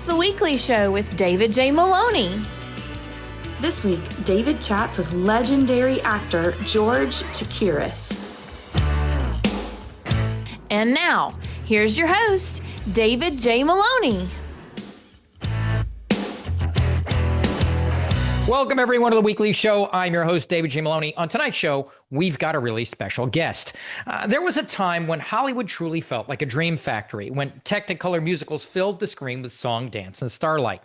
The Weekly Show with David J. Maloney. This week, David chats with legendary actor George Chakiris. And now, here's your host, David J. Maloney. Welcome, everyone, to The Weekly Show. I'm your host, David J. Maloney. On tonight's show, we've got a really special guest. There was a time when Hollywood truly felt like a dream factory, when Technicolor musicals filled the screen with song, dance, and starlight.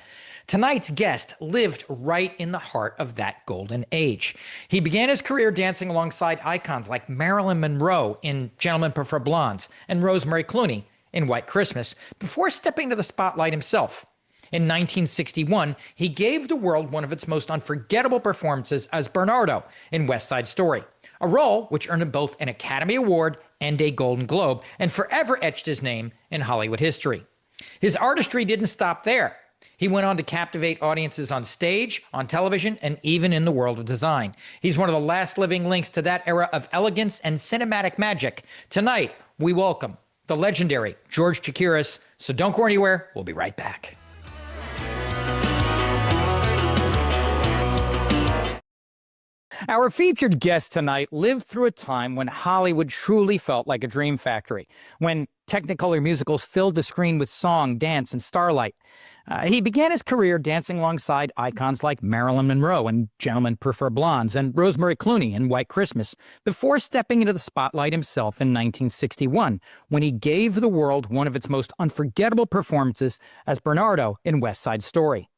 Tonight's guest lived right in the heart of that golden age. He began his career dancing alongside icons like Marilyn Monroe in Gentlemen Prefer Blondes and Rosemary Clooney in White Christmas, before stepping to the spotlight himself. In 1961, he gave the world one of its most unforgettable performances as Bernardo in West Side Story, a role which earned him both an Academy Award and a Golden Globe, and forever etched his name in Hollywood history. His artistry didn't stop there. He went on to captivate audiences on stage, on television, and even in the world of design. He's one of the last living links to that era of elegance and cinematic magic. Tonight, we welcome the legendary George Chakiris. So don't go anywhere. We'll be right back. Our featured guest tonight lived through a time when Hollywood truly felt like a dream factory, when Technicolor musicals filled the screen with song, dance, and starlight. He began his career dancing alongside icons like Marilyn Monroe in Gentlemen Prefer Blondes and Rosemary Clooney in White Christmas, before stepping into the spotlight himself in 1961, when he gave the world one of its most unforgettable performances as Bernardo in West Side Story.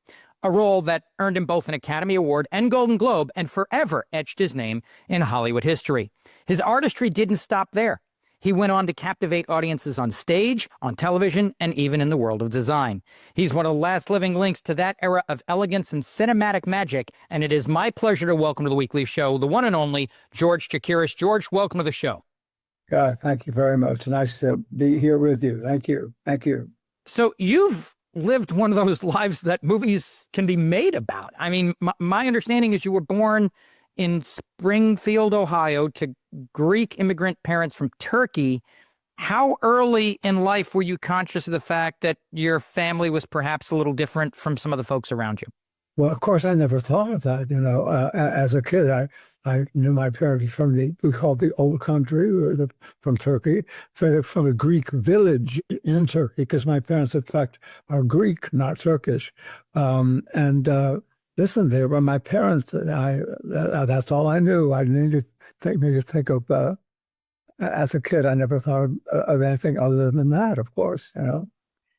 A role that earned him both an Academy Award and Golden Globe and forever etched his name in Hollywood history. His artistry didn't stop there. He went on to captivate audiences on stage, on television, and even in the world of design. He's one of the last living links to that era of elegance and cinematic magic, and it is my pleasure to welcome to The Weekly Show the one and only George Chakiris. George, welcome to the show. Thank you very much. Nice to be here with you. Thank you. Thank you. So you've lived one of those lives that movies can be made about. I mean, my understanding is you were born in Springfield, Ohio, to Greek immigrant parents from Turkey. How early in life were you conscious of the fact that your family was perhaps a little different from some of the folks around you? Well, of course, I never thought of that. As a kid, I knew my parents from we called the old country, from Turkey, from a Greek village in Turkey, because my parents, in fact, are Greek, not Turkish. Listen, they were my parents. That's all I knew. I didn't think of, as a kid, I never thought of anything other than that, of course,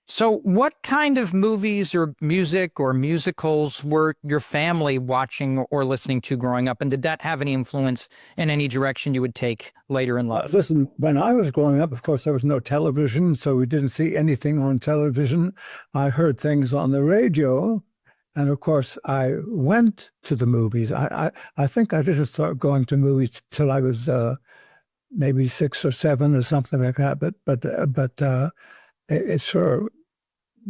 So what kind of movies or music or musicals were your family watching or listening to growing up? And did that have any influence in any direction you would take later in life? Listen, when I was growing up, of course, there was no television, so we didn't see anything on television. I heard things on the radio. And of course, I went to the movies. I think I didn't start going to movies till I was maybe 6 or 7 or something like that. But it sure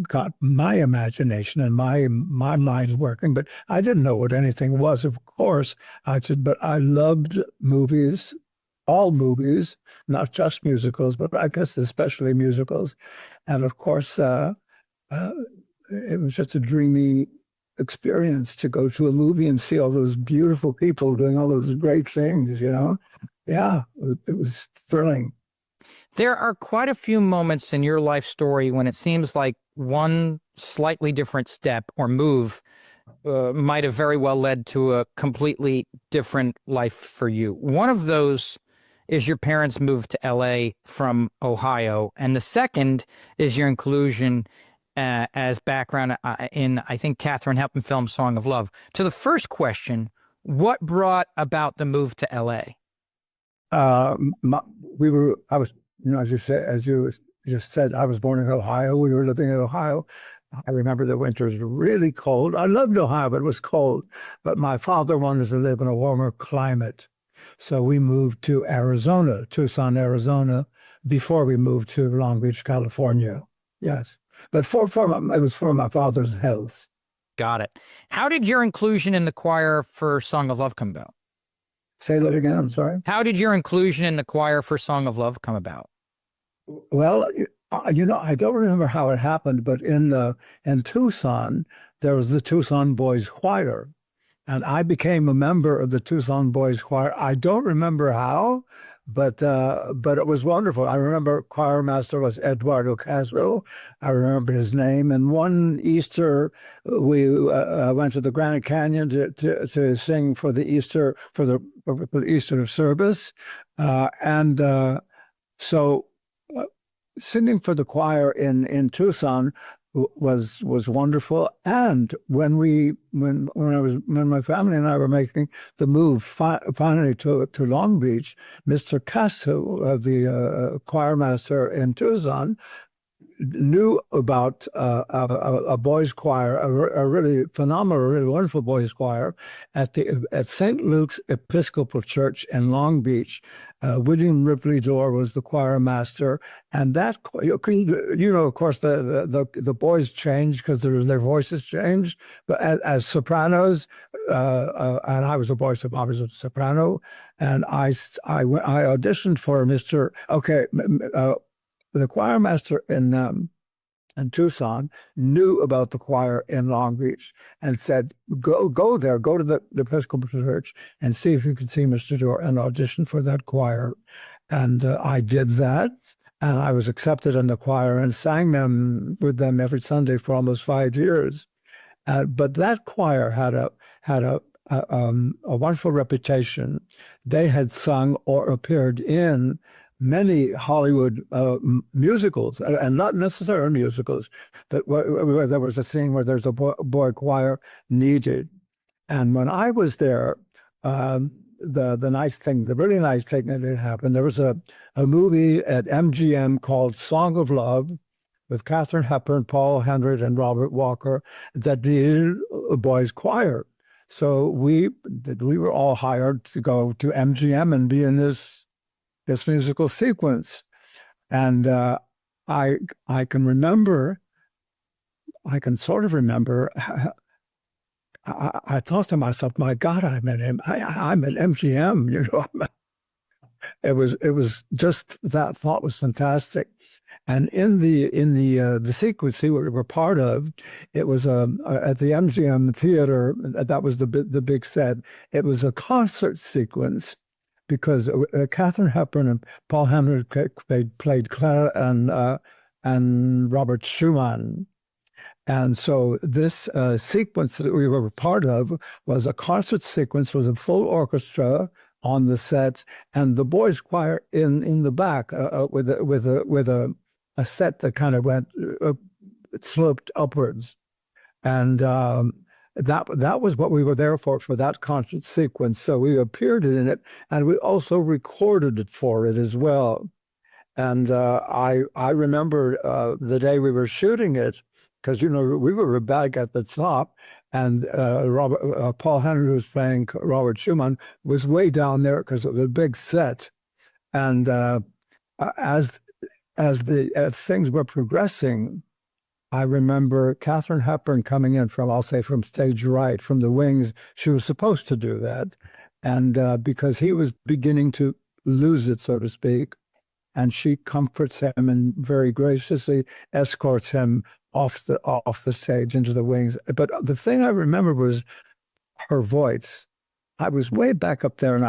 got my imagination and my mind working. But I didn't know what anything was, of course. But I loved movies, all movies, not just musicals, but I guess especially musicals. And of course, it was just a dreamy experience to go to a movie and see all those beautiful people doing all those great things, Yeah, it was thrilling. There are quite a few moments in your life story when it seems like one slightly different step or move might have very well led to a completely different life for you. One of those is your parents moved to LA from Ohio, and the second is your inclusion as background in, I think, Katharine Hepburn film Song of Love. To the first question, what brought about the move to LA? I was, as you just said, I was born in Ohio. We were living in Ohio. I remember the winters were really cold. I loved Ohio, but it was cold. But my father wanted to live in a warmer climate. So we moved to Arizona, Tucson, Arizona, before we moved to Long Beach, California. Yes. But it was for my father's health. Got it. How did your inclusion in the choir for Song of Love come about? Say that again, I'm sorry. How did your inclusion in the choir for Song of Love come about? Well, I don't remember how it happened, but in Tucson, there was the Tucson Boys Choir, and I became a member of the Tucson Boys Choir. I don't remember how, but it was wonderful. I remember choir master was Eduardo Castro. I remember his name. And one Easter, we went to the Grand Canyon to sing for the Easter service, and so. Singing for the choir in Tucson was wonderful. And when my family and I were making the move finally to Long Beach, Mr. Castro, the choir master in Tucson, knew about a boys' choir, a really phenomenal, really wonderful boys' choir at St. Luke's Episcopal Church in Long Beach. William Ripley Dorr was the choir master, and that of course, the boys changed because their voices changed, but as sopranos, and I was a boy, so I was a soprano, and I auditioned for Mr. Okay. The choir master in Tucson knew about the choir in Long Beach and said, go there, go to the Episcopal Church and see if you can see Mr. Dorr and audition for that choir. And I did that. And I was accepted in the choir and sang with them every Sunday for almost 5 years. But that choir had a wonderful reputation. They had sung or appeared in many Hollywood musicals, and not necessarily musicals, but where there was a scene where there's a boy choir needed. And when I was there, the really nice thing that had happened, there was a movie at MGM called Song of Love with Katharine Hepburn, Paul Henreid, and Robert Walker that needed a boys' choir. So we were all hired to go to MGM and be in this musical sequence. And I can sort of remember, I thought to myself, my God, I'm at MGM, It was just, that thought was fantastic. And in the sequence we were part of, it was at the MGM theater, that was the big set. It was a concert sequence, because Katharine Hepburn and Paul Henreid played Clara and Robert Schumann. And so this sequence that we were part of was a concert sequence with a full orchestra on the sets and the boys' choir in the back with a set that kind of went sloped upwards. And that was what we were there for that concert sequence. So we appeared in it, and we also recorded it for it as well. And I remember the day we were shooting it, because we were back at the top, and Paul Henreid, who was playing Robert Schumann, was way down there because it was a big set. And as things were progressing, I remember Katharine Hepburn coming in from stage right, from the wings. She was supposed to do that. And because he was beginning to lose it, so to speak, and she comforts him and very graciously escorts him off the stage into the wings. But the thing I remember was her voice. I was way back up there, and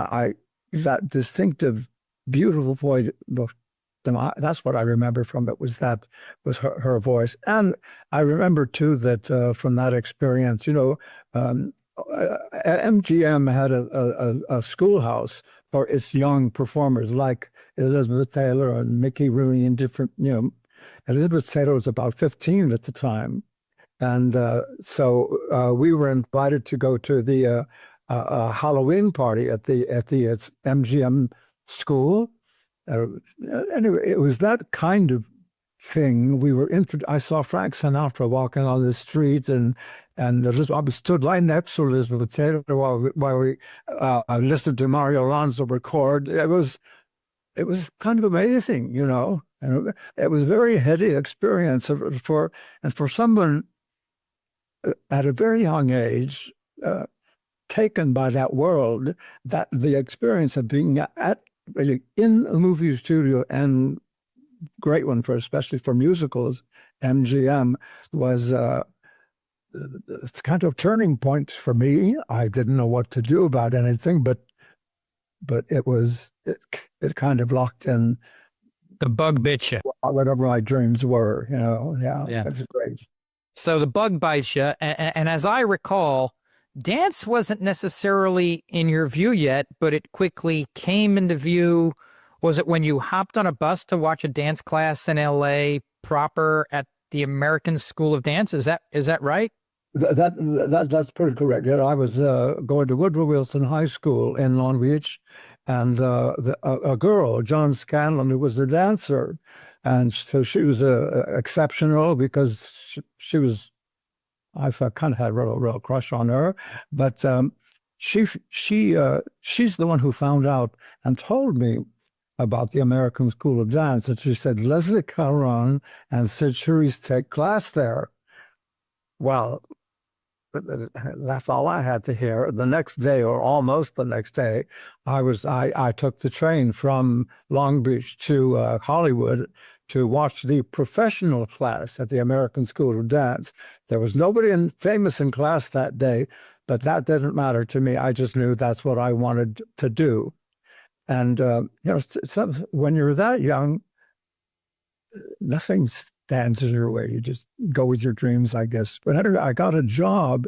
that distinctive, beautiful voice. That's what I remember from it, was her voice. And I remember too that from that experience, MGM had a schoolhouse for its young performers, like Elizabeth Taylor and Mickey Rooney, and different, Elizabeth Taylor was about 15 at the time. And so we were invited to go to the Halloween party at the MGM school. Anyway, it was that kind of thing. I saw Frank Sinatra walking on the street, and I stood right next to Elizabeth Taylor while we listened to Mario Alonso record. It was kind of amazing, and it was a very heady experience for someone at a very young age, taken by that world, that the experience of being really in a movie studio and great one especially for musicals. MGM was it's kind of turning point for me. I didn't know what to do about anything, but it kind of locked in The bug bit you. whatever my dreams were. Yeah. It was great. So the bug bites you. And as I recall, dance wasn't necessarily in your view yet, but it quickly came into view. Was it when you hopped on a bus to watch a dance class in LA proper at the American School of Dance? Is that right? That's pretty correct. Yeah, I was going to Woodrow Wilson High School in Long Beach, and a girl, John Scanlon, who was the dancer, and so she was exceptional because she was. I kind of had a real crush on her, but she's the one who found out and told me about the American School of Dance, and she said Leslie Caron and Sid Charisse take class there. Well, that's all I had to hear. The next day, or almost the next day, I took the train from Long Beach to Hollywood to watch the professional class at the American School of Dance. There was nobody famous in class that day, but that didn't matter to me. I just knew that's what I wanted to do. And when you're that young, nothing stands in your way. You just go with your dreams, I guess. But I got a job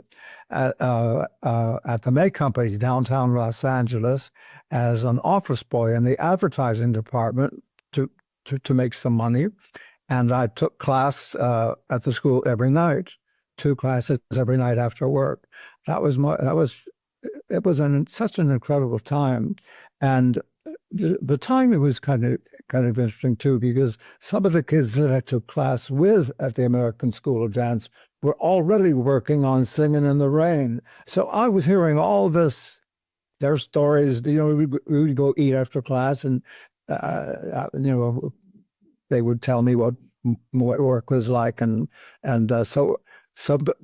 at the May Company downtown Los Angeles as an office boy in the advertising department to make some money. And I took class at the school every night, 2 classes every night after work. It was such an incredible time. And the timing was kind of interesting too, because some of the kids that I took class with at the American School of Dance were already working on Singing in the Rain. So I was hearing all their stories. We would go eat after class, and they would tell me what work was like,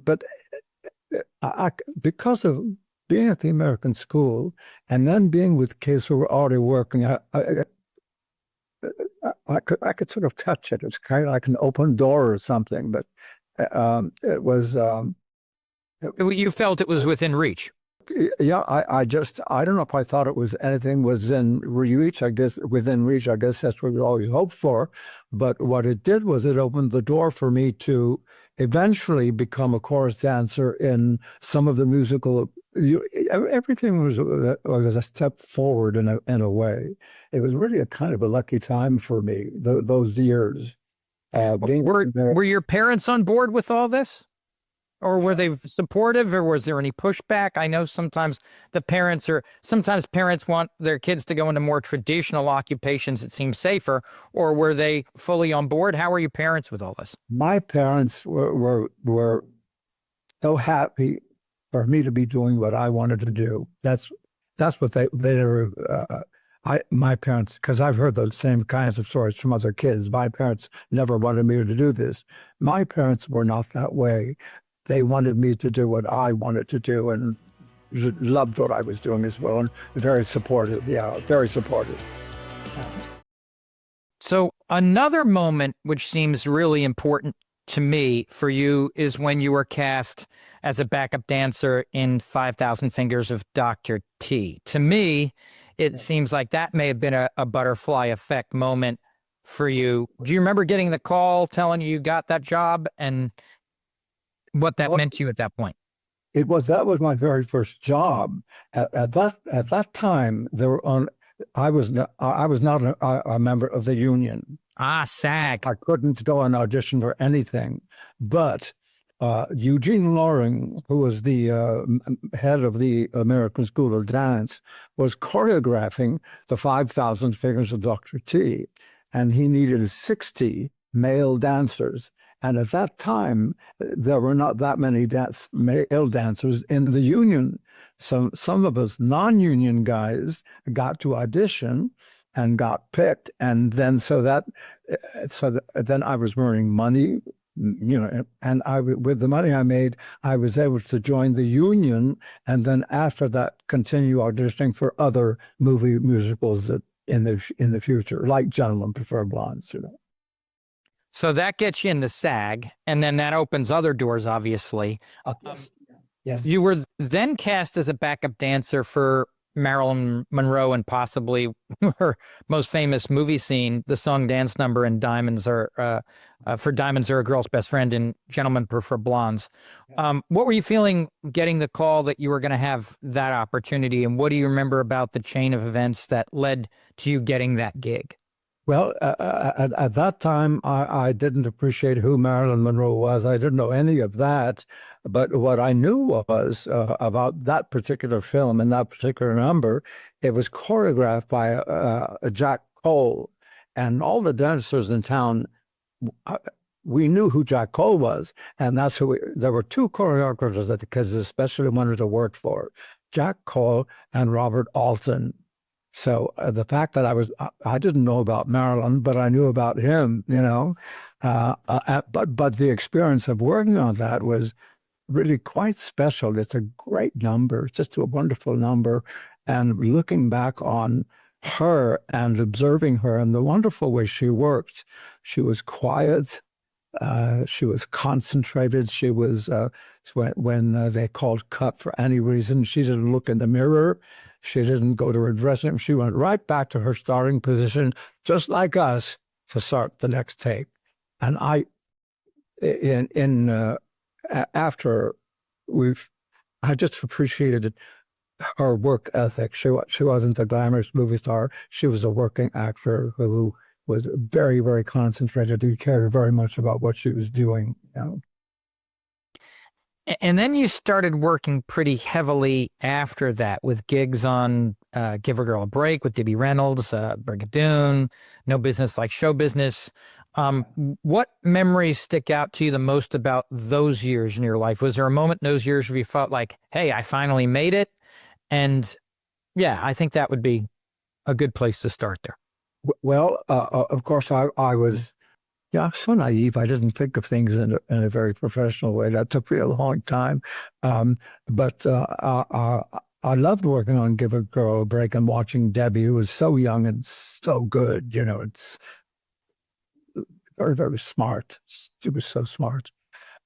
but because of being at the American school and then being with kids who were already working, I could sort of touch it. It's kind of like an open door or something, but it was. You felt it was within reach. Yeah, I don't know if I thought it was anything was in reach. I guess within reach. I guess that's what we always hoped for. But what it did was it opened the door for me to eventually become a chorus dancer in some of the musical. Everything was a step forward in a way. It was really a kind of a lucky time for me. Those years. Were your parents on board with all this? Or were they supportive, or was there any pushback? I know sometimes parents want their kids to go into more traditional occupations that seem safer, or were they fully on board? How were your parents with all this? My parents were so happy for me to be doing what I wanted to do. That's what they were. My parents, because I've heard the same kinds of stories from other kids. My parents never wanted me to do this. My parents were not that way. They wanted me to do what I wanted to do, and loved what I was doing as well, and very supportive. Yeah, very supportive. So another moment which seems really important to me for you is when you were cast as a backup dancer in 5,000 Fingers of Dr. T. To me, it seems like that may have been a butterfly effect moment for you. Do you remember getting the call telling you got that job, and what that meant to you at that point? That was my very first job. At that time, I was not a member of the union. SAG. I couldn't go and audition for anything. But Eugene Loring, who was the head of the American School of Dance, was choreographing the 5,000 Fingers of Dr. T, and he needed 60 male dancers. And at that time, there were not that many male dancers in the union. So some of us non-union guys got to audition and got picked. And then then I was earning money, and with the money I made, I was able to join the union. And then after that, continue auditioning for other musicals that in the future, like Gentlemen Prefer Blondes, So that gets you into SAG, and then that opens other doors, obviously. Yes. Yes. You were then cast as a backup dancer for Marilyn Monroe and possibly her most famous movie scene, the song dance number in Diamonds Are for Diamonds Are a Girl's Best Friend and Gentlemen Prefer Blondes. What were you feeling getting the call that you were going to have that opportunity? And what do you remember about the chain of events that led to you getting that gig? Well, at that time, I didn't appreciate who Marilyn Monroe was. I didn't know any of that. But what I knew was about that particular film and that particular number, it was choreographed by Jack Cole. And all the dancers in town, we knew who Jack Cole was. And that's who there were two choreographers that the kids especially wanted to work for, Jack Cole and Robert Alton. So the fact that I didn't know about Marilyn, but I knew about him, but the experience of working on that was really quite special. It's a great number, it's just a wonderful number. And looking back on her and observing her and the wonderful way she worked, she was quiet, she was concentrated. She was, when they called cut for any reason, she didn't look in the mirror. She didn't go to her dressing room. She went right back to her starting position, just like us, to start the next take. And after I just appreciated her work ethic. She wasn't a glamorous movie star. She was a working actor who was very, very concentrated. Who cared very much about what she was doing. And then you started working pretty heavily after that with gigs on Give a Girl a Break with Debbie Reynolds, Brigadoon, No Business Like Show Business. What memories stick out to you the most about those years in your life? Was there a moment in those years where you felt like, hey, I finally made it? And yeah, I think that would be a good place to start there. Well, of course, I was so naive. I didn't think of things in a very professional way. That took me a long time. But I loved working on Give a Girl a Break and watching Debbie, who was so young and so good. It's very, very smart. She was so smart.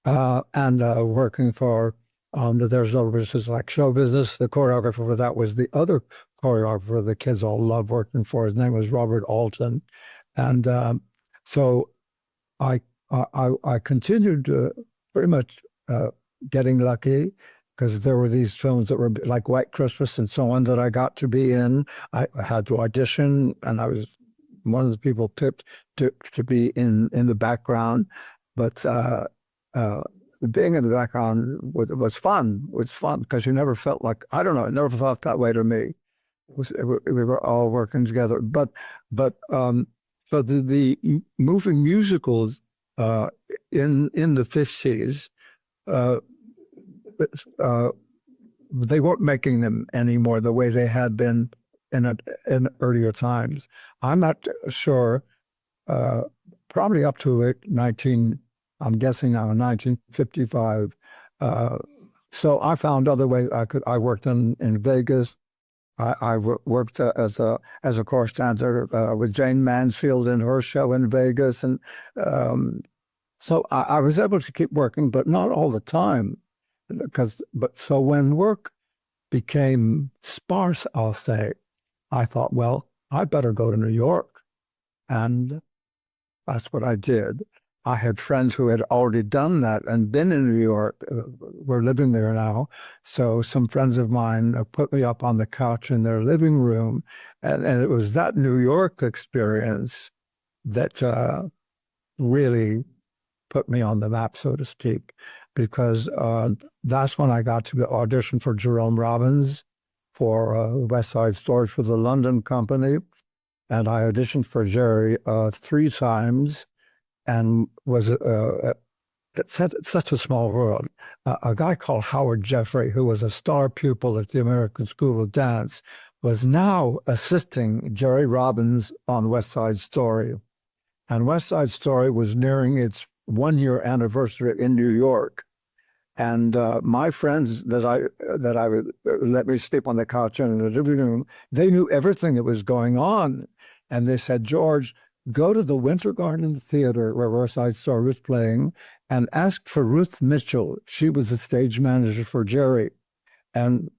And working for There's No Business Like Show Business. The choreographer for that was the other choreographer the kids all loved working for. His name was Robert Alton. And so I continued pretty much getting lucky, because there were these films that were like White Christmas and so on that I got to be in. I had to audition, and I was one of the people picked to be in the background. But being in the background was fun. It was fun because you never felt like, I don't know, it never felt that way to me. We were all working together. But so the moving musicals in the 50s, they weren't making them anymore the way they had been in earlier times. I'm not sure, probably up to I'm guessing now 1955. So I found other ways I worked in Vegas. I worked as a chorus dancer with Jane Mansfield in her show in Vegas, and so I was able to keep working, but not all the time, so when work became sparse, I'll say, I thought, well, I better go to New York, and that's what I did. I had friends who had already done that and been in New York. We're living there now. So some friends of mine put me up on the couch in their living room. And it was that New York experience that really put me on the map, so to speak, because that's when I got to audition for Jerome Robbins for West Side Story for the London Company. And I auditioned for Jerry 3 times. And was it's such a small world. A guy called Howard Jeffrey, who was a star pupil at the American School of Dance, was now assisting Jerry Robbins on West Side Story. And West Side Story was nearing its 1-year anniversary in New York. And my friends that I would let me sleep on the couch in the living room, they knew everything that was going on. And they said, George, go to the Winter Garden Theater where West Side Story was playing and ask for Ruth Mitchell. She was the stage manager for Jerry. And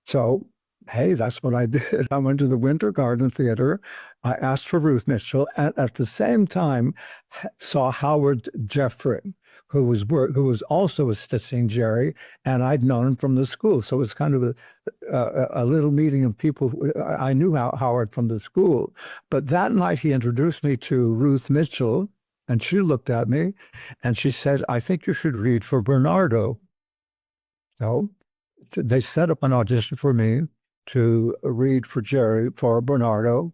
so, hey, that's what I did. I went to the Winter Garden Theater. I asked for Ruth Mitchell, and at the same time saw Howard Jeffrey, who was also assisting Jerry, and I'd known him from the school. So it was kind of a little meeting of people. I knew Howard from the school, but that night he introduced me to Ruth Mitchell, and she looked at me, and she said, "I think you should read for Bernardo." So they set up an audition for me to read for Jerry for Bernardo.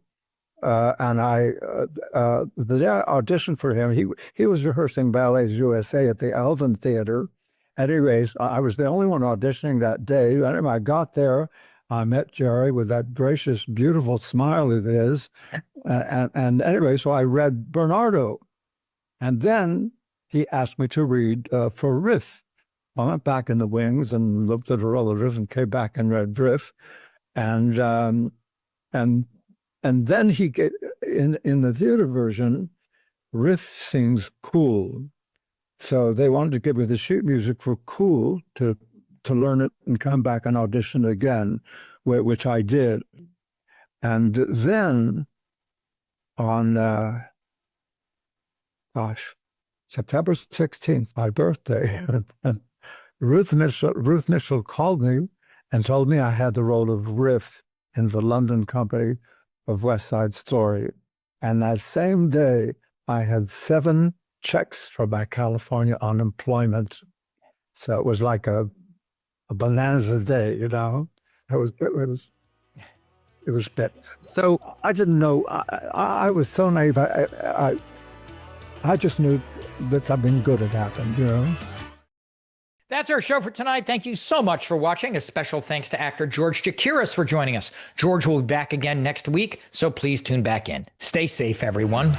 And the day I auditioned for him, he was rehearsing Ballets USA at the Alvin Theater. At any rate, I was the only one auditioning that day. And I got there, I met Jerry with that gracious, beautiful smile of his. And anyway, so I read Bernardo. And then he asked me to read for Riff. I went back in the wings and looked at the relatives and came back and read Riff. And then he get in the theater version, Riff sings Cool. So they wanted to give me the sheet music for Cool to learn it and come back and audition again, which I did. And then on, September 16th, my birthday, Ruth Mitchell called me and told me I had the role of Riff in the London company of West Side Story. And that same day, I had 7 checks for my California unemployment. So it was like a bonanza day, you know. It was bit. So I didn't know. I was so naive. I just knew that something good had happened, you know. That's our show for tonight. Thank you so much for watching. A special thanks to actor George Chakiris for joining us. George will be back again next week, so please tune back in. Stay safe, everyone.